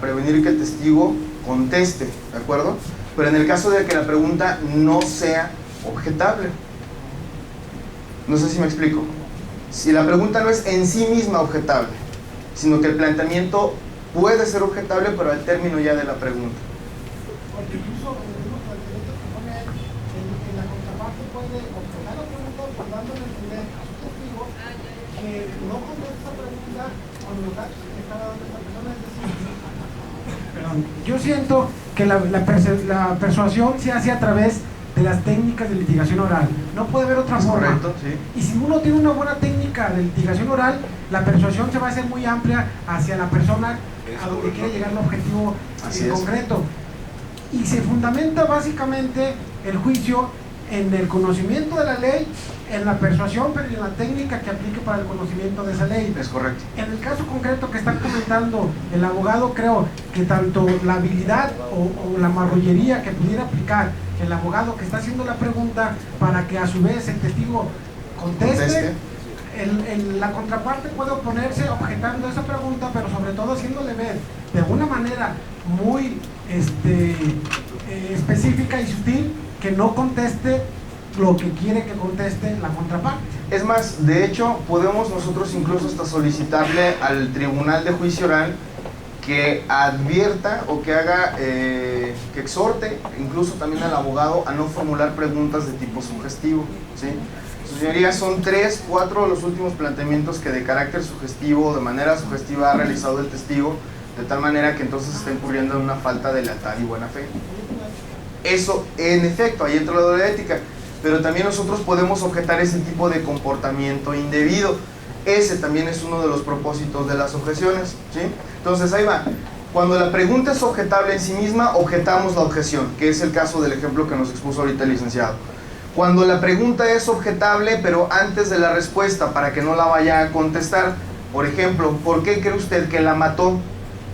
prevenir que el testigo conteste, ¿de acuerdo? Pero en el caso de que la pregunta no sea objetable. No sé si me explico. Si la pregunta no es en sí misma objetable, sino que el planteamiento puede ser objetable, pero al término ya de la pregunta. Porque incluso en el mismo planteamiento que pone en la contraparte puede objetar la pregunta por dándole a entender a su testigo que no contesta esa pregunta con los datos que está dando esta persona. Es decir, perdón, yo siento que la persuasión se hace a través de las técnicas de litigación oral. No puede haber otra forma. Correcto, sí. Y si uno tiene una buena técnica de litigación oral, la persuasión se va a hacer muy amplia hacia la persona a donde quiere llegar el objetivo concreto. Y se fundamenta básicamente el juicio en el conocimiento de la ley, en la persuasión, pero en la técnica que aplique para el conocimiento de esa ley. Es correcto. En el caso concreto que está comentando el abogado, creo que tanto la habilidad o la marrullería que pudiera aplicar el abogado que está haciendo la pregunta para que a su vez el testigo conteste. La contraparte puede oponerse objetando esa pregunta, pero sobre todo haciéndole ver de una manera muy específica y sutil que no conteste lo que quiere que conteste la contraparte. Es más, de hecho, podemos nosotros incluso hasta solicitarle al Tribunal de Juicio Oral que advierta o que haga, que exhorte incluso también al abogado a no formular preguntas de tipo sugestivo, ¿sí? Señorías, son 3, 4 los últimos planteamientos que de carácter sugestivo, de manera sugestiva ha realizado el testigo, de tal manera que entonces está incurriendo en una falta de lealtad y buena fe. Eso, en efecto, ahí entra la doble ética, pero también nosotros podemos objetar ese tipo de comportamiento indebido. Ese también es uno de los propósitos de las objeciones, ¿sí? Entonces, ahí va. Cuando la pregunta es objetable en sí misma, objetamos la objeción, que es el caso del ejemplo que nos expuso ahorita el licenciado. Cuando la pregunta es objetable, pero antes de la respuesta, para que no la vaya a contestar, por ejemplo, ¿por qué cree usted que la mató?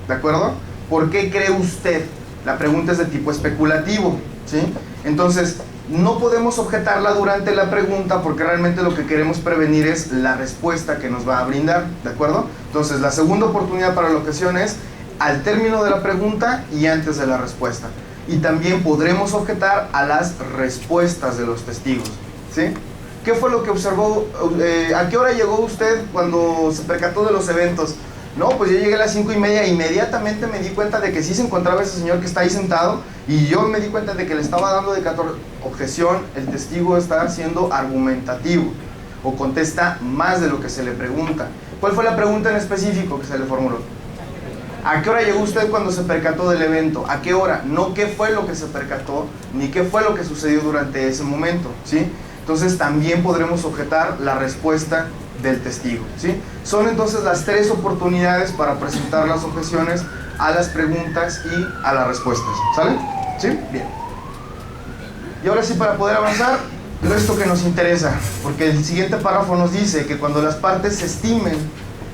¿De acuerdo? ¿Por qué cree usted? La pregunta es de tipo especulativo, ¿sí? Entonces, no podemos objetarla durante la pregunta porque realmente lo que queremos prevenir es la respuesta que nos va a brindar, ¿de acuerdo? Entonces, la segunda oportunidad para la objeción es al término de la pregunta y antes de la respuesta. Y también podremos objetar a las respuestas de los testigos, ¿sí? ¿Qué fue lo que observó? ¿A qué hora llegó usted cuando se percató de los eventos? No, pues yo llegué a las 5:30, inmediatamente me di cuenta de que sí se encontraba ese señor que está ahí sentado y yo me di cuenta de que le estaba dando de 14. Objeción, el testigo está siendo argumentativo o contesta más de lo que se le pregunta. ¿Cuál fue la pregunta en específico que se le formuló? ¿A qué hora llegó usted cuando se percató del evento? ¿A qué hora? No qué fue lo que se percató, ni qué fue lo que sucedió durante ese momento, ¿sí? Entonces también podremos objetar la respuesta del testigo, ¿sí? Son entonces las 3 oportunidades para presentar las objeciones a las preguntas y a las respuestas, ¿sale? ¿Sí? Bien. Y ahora sí, para poder avanzar, esto que nos interesa, porque el siguiente párrafo nos dice que cuando las partes estimen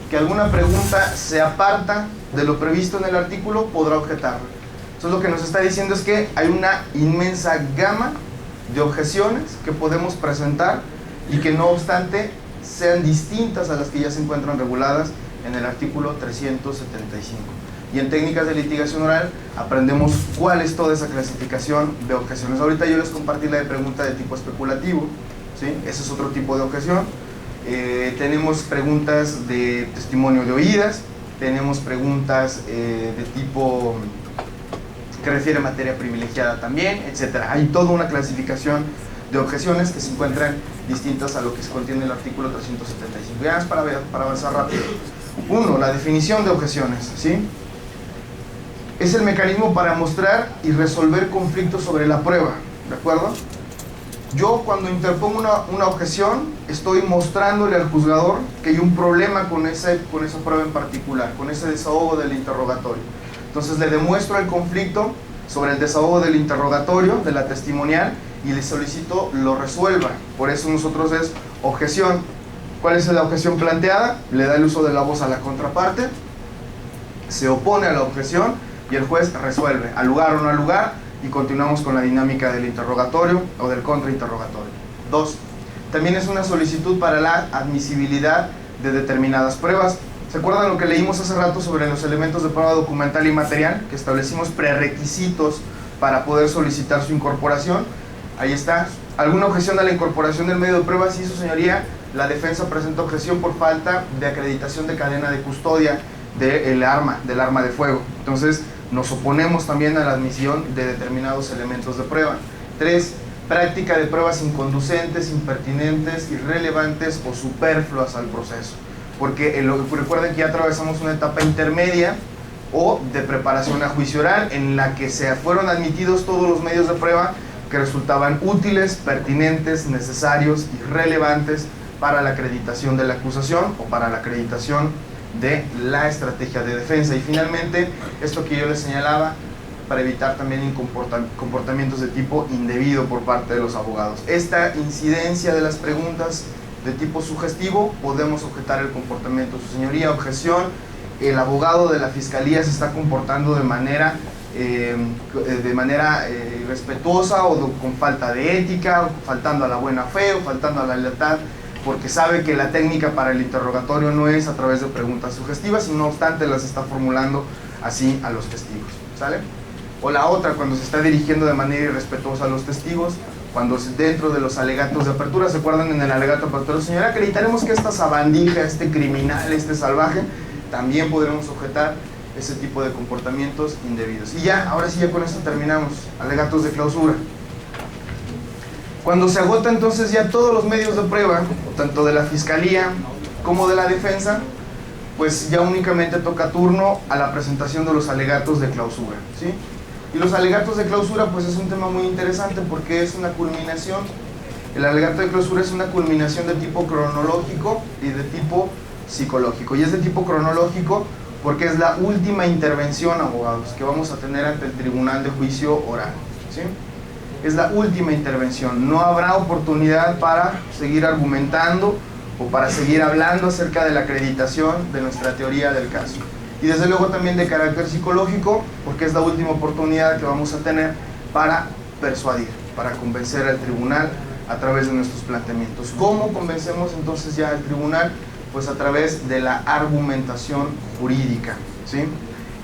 que alguna pregunta se aparta de lo previsto en el artículo, podrá objetarla. Entonces lo que nos está diciendo es que hay una inmensa gama de objeciones que podemos presentar y que no obstante sean distintas a las que ya se encuentran reguladas en el artículo 375. Y en técnicas de litigación oral aprendemos cuál es toda esa clasificación de objeciones. Ahorita yo les compartí la de pregunta de tipo especulativo, ¿sí? Ese es otro tipo de objeción. Tenemos preguntas de testimonio de oídas, tenemos preguntas de tipo que refiere a materia privilegiada también, etc. Hay toda una clasificación de objeciones que se encuentran distintas a lo que se contiene en el artículo 375. Ya es para avanzar rápido. 1. La definición de objeciones, ¿sí? Es el mecanismo para mostrar y resolver conflictos sobre la prueba, ¿de acuerdo? Yo cuando interpongo una objeción estoy mostrándole al juzgador que hay un problema con esa prueba en particular, con ese desahogo del interrogatorio. Entonces le demuestro el conflicto sobre el desahogo del interrogatorio, de la testimonial, y le solicito lo resuelva. Por eso nosotros es objeción. ¿Cuál es la objeción planteada? Le da el uso de la voz a la contraparte, se opone a la objeción y el juez resuelve, al lugar o no al lugar, y continuamos con la dinámica del interrogatorio o del contrainterrogatorio. 2. También es una solicitud para la admisibilidad de determinadas pruebas. ¿Se acuerdan lo que leímos hace rato sobre los elementos de prueba documental y material? Que establecimos prerequisitos para poder solicitar su incorporación. Ahí está. ¿Alguna objeción a la incorporación del medio de prueba? Sí, su señoría. La defensa presenta objeción por falta de acreditación de cadena de custodia del arma de fuego. Entonces, nos oponemos también a la admisión de determinados elementos de prueba. 3. Práctica de pruebas inconducentes, impertinentes, irrelevantes o superfluas al proceso. Porque recuerden que ya atravesamos una etapa intermedia o de preparación a juicio oral en la que se fueron admitidos todos los medios de prueba que resultaban útiles, pertinentes, necesarios y relevantes para la acreditación de la acusación o para la acreditación de la estrategia de defensa. Y finalmente, esto que yo les señalaba, para evitar también comportamientos de tipo indebido por parte de los abogados. Esta incidencia de las preguntas de tipo sugestivo, podemos objetar el comportamiento. Su señoría, objeción, el abogado de la fiscalía se está comportando de manera irrespetuosa o con falta de ética, o faltando a la buena fe o faltando a la lealtad, porque sabe que la técnica para el interrogatorio no es a través de preguntas sugestivas, y no obstante las está formulando así a los testigos, ¿sale? O la otra, cuando se está dirigiendo de manera irrespetuosa a los testigos, cuando dentro de los alegatos de apertura, ¿se acuerdan en el alegato de apertura? Señora, acreditaremos que esta sabandija, este criminal, este salvaje, también podremos objetar ese tipo de comportamientos indebidos. Y ya, ahora sí, ya con esto terminamos. Alegatos de clausura. Cuando se agota entonces ya todos los medios de prueba, tanto de la fiscalía como de la defensa, pues ya únicamente toca turno a la presentación de los alegatos de clausura, ¿sí? Y los alegatos de clausura pues es un tema muy interesante porque es una culminación. El alegato de clausura es una culminación de tipo cronológico y de tipo psicológico. Y es de tipo cronológico porque es la última intervención, abogados, que vamos a tener ante el tribunal de juicio oral, ¿sí? Es la última intervención. No habrá oportunidad para seguir argumentando o para seguir hablando acerca de la acreditación de nuestra teoría del caso. Y desde luego también de carácter psicológico, porque es la última oportunidad que vamos a tener para persuadir, para convencer al tribunal a través de nuestros planteamientos. ¿Cómo convencemos entonces ya al tribunal? Pues a través de la argumentación jurídica, ¿sí?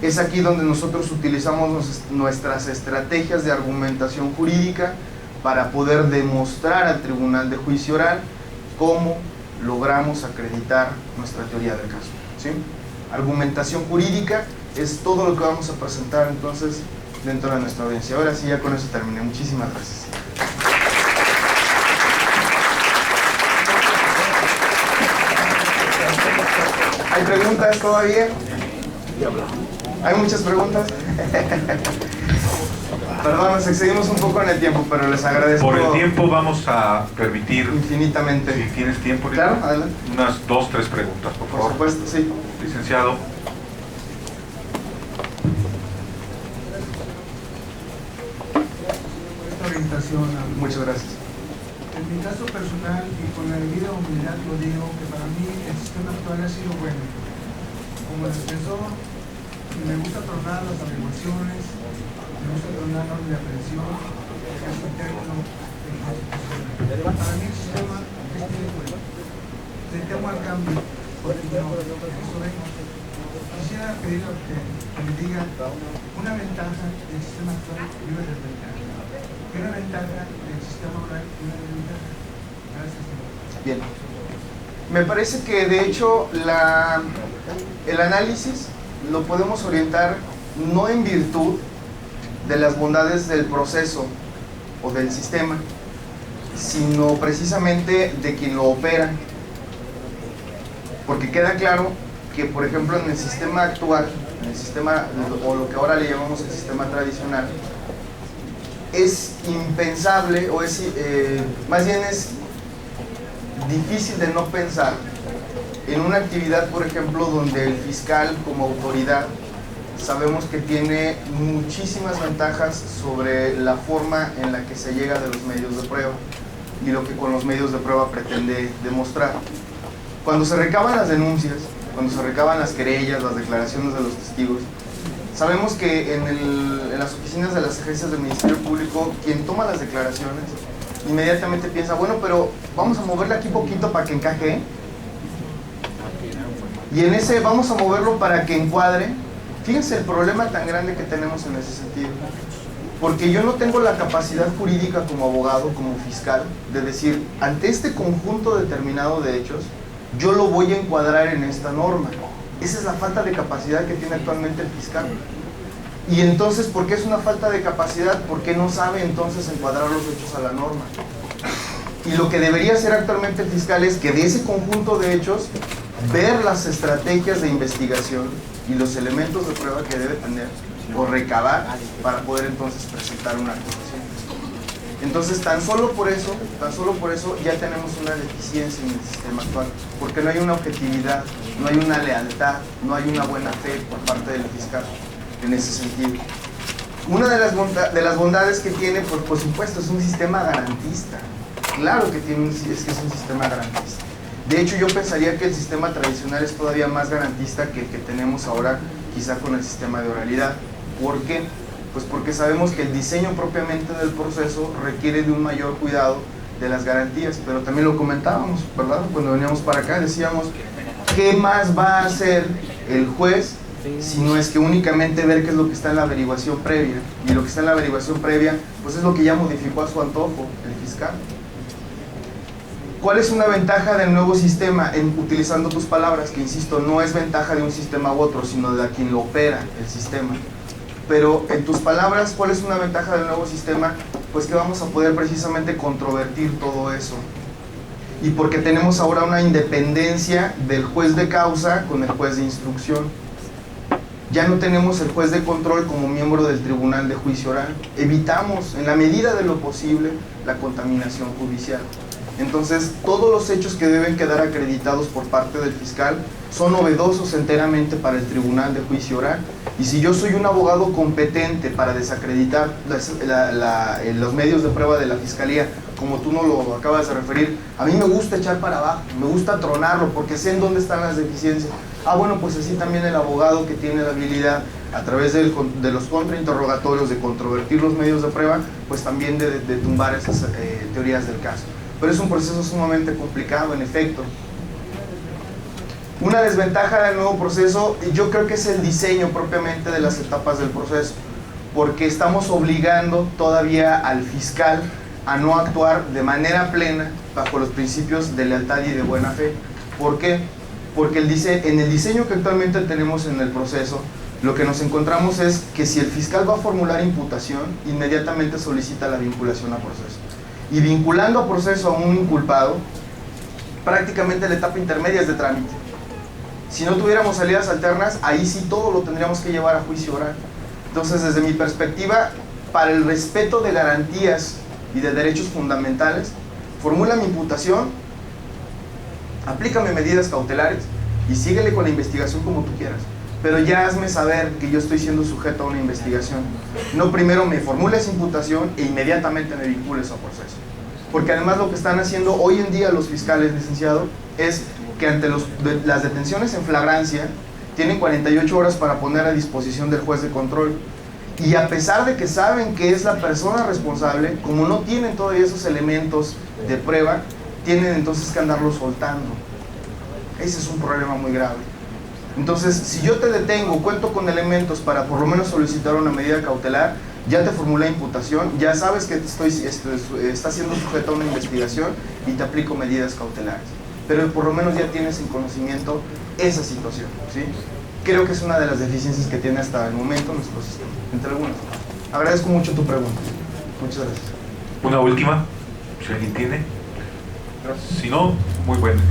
Es aquí donde nosotros utilizamos nuestras estrategias de argumentación jurídica para poder demostrar al tribunal de juicio oral cómo logramos acreditar nuestra teoría del caso, ¿sí? Argumentación jurídica es todo lo que vamos a presentar entonces dentro de nuestra audiencia. Ahora sí, ya con eso terminé. Muchísimas gracias. ¿Hay preguntas todavía? ¿Hay muchas preguntas? Perdón, nos excedimos un poco en el tiempo, pero les agradezco. Por el tiempo vamos a permitir, infinitamente. si tienes tiempo, claro, adelante. Unas 2 o 3 preguntas, por favor. Por supuesto, sí. Licenciado. Esta orientación. Muchas gracias. En mi caso personal y con la debida humildad lo digo, que para mí el sistema actual ha sido bueno. Como defensor, me gusta tornar las averiguaciones, me gusta tornar la orden de aprehensión, el caso interno, el caso constitucional. Para mí el sistema es bueno. Le temo al cambio, porque no, eso vengo. Quisiera pedir que me digan una ventaja del sistema actual y una desventaja. Y una ventaja del sistema oral y una desventaja. Gracias. Bien. Me parece que de hecho el análisis lo podemos orientar no en virtud de las bondades del proceso o del sistema, sino precisamente de quien lo opera. Porque queda claro que, por ejemplo, en el sistema actual, en el sistema, o lo que ahora le llamamos el sistema tradicional, es impensable, o más bien es difícil de no pensar en una actividad, por ejemplo, donde el fiscal como autoridad sabemos que tiene muchísimas ventajas sobre la forma en la que se llega de los medios de prueba y lo que con los medios de prueba pretende demostrar. Cuando se recaban las denuncias, cuando se recaban las querellas, las declaraciones de los testigos, sabemos que en las oficinas de las agencias del Ministerio Público, quien toma las declaraciones inmediatamente piensa, bueno, pero vamos a moverle aquí poquito para que encaje. Y en ese vamos a moverlo para que encuadre. Fíjense el problema tan grande que tenemos en ese sentido. Porque yo no tengo la capacidad jurídica como abogado, como fiscal, de decir, ante este conjunto determinado de hechos, yo lo voy a encuadrar en esta norma. Esa es la falta de capacidad que tiene actualmente el fiscal. Y entonces, ¿por qué es una falta de capacidad? Porque no sabe entonces encuadrar los hechos a la norma. Y lo que debería hacer actualmente el fiscal es que de ese conjunto de hechos, ver las estrategias de investigación y los elementos de prueba que debe tener o recabar para poder entonces presentar una acusación. Entonces, tan solo por eso ya tenemos una deficiencia en el sistema actual, porque no hay una objetividad, no hay una lealtad, no hay una buena fe por parte del fiscal en ese sentido. Una de las bondades que tiene, pues, por supuesto, es un sistema garantista. Claro que tiene es un sistema garantista. De hecho, yo pensaría que el sistema tradicional es todavía más garantista que el que tenemos ahora, quizá con el sistema de oralidad. ¿Por qué? Pues porque sabemos que el diseño propiamente del proceso requiere de un mayor cuidado de las garantías, pero también lo comentábamos, ¿verdad? Cuando veníamos para acá decíamos, ¿qué más va a hacer el juez si no es que únicamente ver qué es lo que está en la averiguación previa? Y lo que está en la averiguación previa, pues es lo que ya modificó a su antojo el fiscal. ¿Cuál es una ventaja del nuevo sistema? Utilizando tus palabras, que insisto, no es ventaja de un sistema u otro, sino de quien lo opera el sistema. Pero en tus palabras, ¿cuál es una ventaja del nuevo sistema? Pues que vamos a poder precisamente controvertir todo eso. Y porque tenemos ahora una independencia del juez de causa con el juez de instrucción. Ya no tenemos el juez de control como miembro del tribunal de juicio oral. Evitamos, en la medida de lo posible, la contaminación judicial. Entonces, todos los hechos que deben quedar acreditados por parte del fiscal son novedosos enteramente para el tribunal de juicio oral. Y si yo soy un abogado competente para desacreditar los medios de prueba de la fiscalía, como tú no lo acabas de referir, a mí me gusta echar para abajo, me gusta tronarlo porque sé en dónde están las deficiencias. Bueno, pues así también el abogado que tiene la habilidad a través de los contrainterrogatorios de controvertir los medios de prueba, pues también de tumbar esas teorías del caso. Pero es un proceso sumamente complicado, en efecto. Una desventaja del nuevo proceso, yo creo que es el diseño propiamente de las etapas del proceso, porque estamos obligando todavía al fiscal a no actuar de manera plena bajo los principios de lealtad y de buena fe. ¿Por qué? Porque en el diseño que actualmente tenemos en el proceso, lo que nos encontramos es que si el fiscal va a formular imputación, inmediatamente solicita la vinculación a proceso. Y vinculando a proceso a un inculpado, prácticamente la etapa intermedia es de trámite. Si no tuviéramos salidas alternas, ahí sí todo lo tendríamos que llevar a juicio oral. Entonces, desde mi perspectiva, para el respeto de garantías y de derechos fundamentales, formula mi imputación, aplícame medidas cautelares y síguele con la investigación como tú quieras. Pero ya hazme saber que yo estoy siendo sujeto a una investigación. No primero me formules imputación e inmediatamente me vincules a proceso. Porque además lo que están haciendo hoy en día los fiscales, licenciado, es que ante las detenciones en flagrancia tienen 48 horas para poner a disposición del juez de control. Y a pesar de que saben que es la persona responsable, como no tienen todavía esos elementos de prueba, tienen entonces que andarlo soltando. Ese es un problema muy grave. Entonces, si yo te detengo, cuento con elementos para por lo menos solicitar una medida cautelar, ya te formulé imputación, ya sabes que estás siendo sujeto a una investigación y te aplico medidas cautelares. Pero por lo menos ya tienes en conocimiento esa situación, ¿sí? Creo que es una de las deficiencias que tiene hasta el momento nuestro sistema, entre algunas. Agradezco mucho tu pregunta. Muchas gracias. Una última, si alguien tiene. Si no, muy bueno.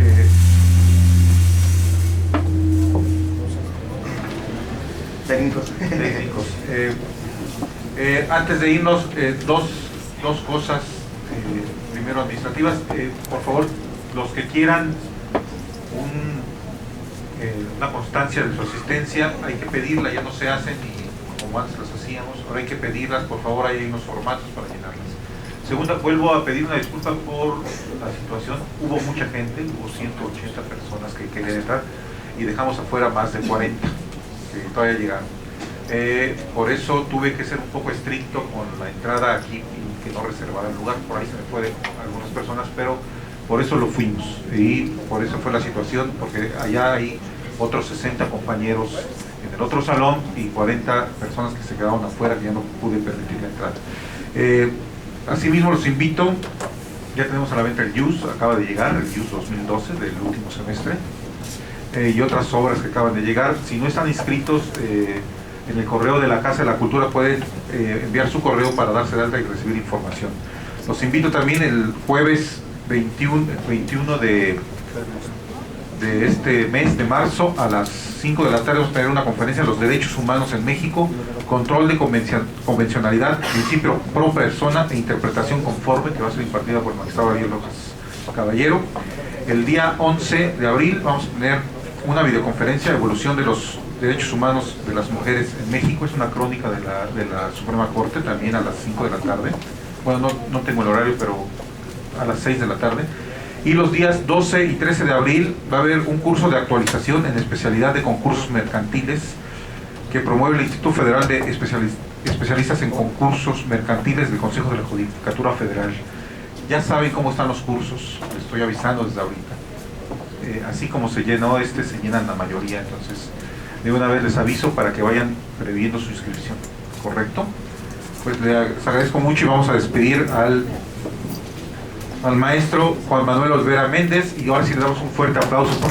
Técnicos. Antes de irnos, dos cosas, primero administrativas. Por favor, los que quieran una constancia de su asistencia, hay que pedirla, ya no se hacen y como antes las hacíamos, ahora hay que pedirlas, por favor, hay unos formatos para llenarlas. Segunda, vuelvo a pedir una disculpa por la situación. Hubo mucha gente, hubo 180 personas que querían entrar y dejamos afuera más de 40 que todavía llegaron. Por eso tuve que ser un poco estricto con la entrada aquí y que no reservara el lugar. Por ahí se me fue de algunas personas, pero por eso lo fuimos y por eso fue la situación, porque allá hay otros 60 compañeros en el otro salón y 40 personas que se quedaron afuera, que ya no pude permitir la entrada. Asimismo los invito, ya tenemos a la venta el JUS, acaba de llegar, el JUS 2012 del último semestre, y otras obras que acaban de llegar. Si no están inscritos en el correo de la Casa de la Cultura, pueden enviar su correo para darse de alta y recibir información. Los invito también el jueves 21 de este mes de marzo a las 5 de la tarde vamos a tener una conferencia de los derechos humanos en México, control de convencionalidad, principio pro persona e interpretación conforme, que va a ser impartida por el magistrado Ariel Rojas Caballero. El día 11 de abril vamos a tener una videoconferencia, evolución de los derechos humanos de las mujeres en México, es una crónica de la Suprema Corte, también a las 5 de la tarde. Bueno, no tengo el horario, pero a las 6 de la tarde. Y los días 12 y 13 de abril va a haber un curso de actualización en especialidad de concursos mercantiles que promueve el Instituto Federal de Especialistas en Concursos Mercantiles del Consejo de la Judicatura Federal. Ya saben cómo están los cursos, les estoy avisando desde ahorita. Así como se llenó se llenan la mayoría, entonces de una vez les aviso para que vayan previendo su inscripción, ¿correcto? Pues les agradezco mucho y vamos a despedir al maestro Juan Manuel Olvera Méndez, y ahora sí le damos un fuerte aplauso por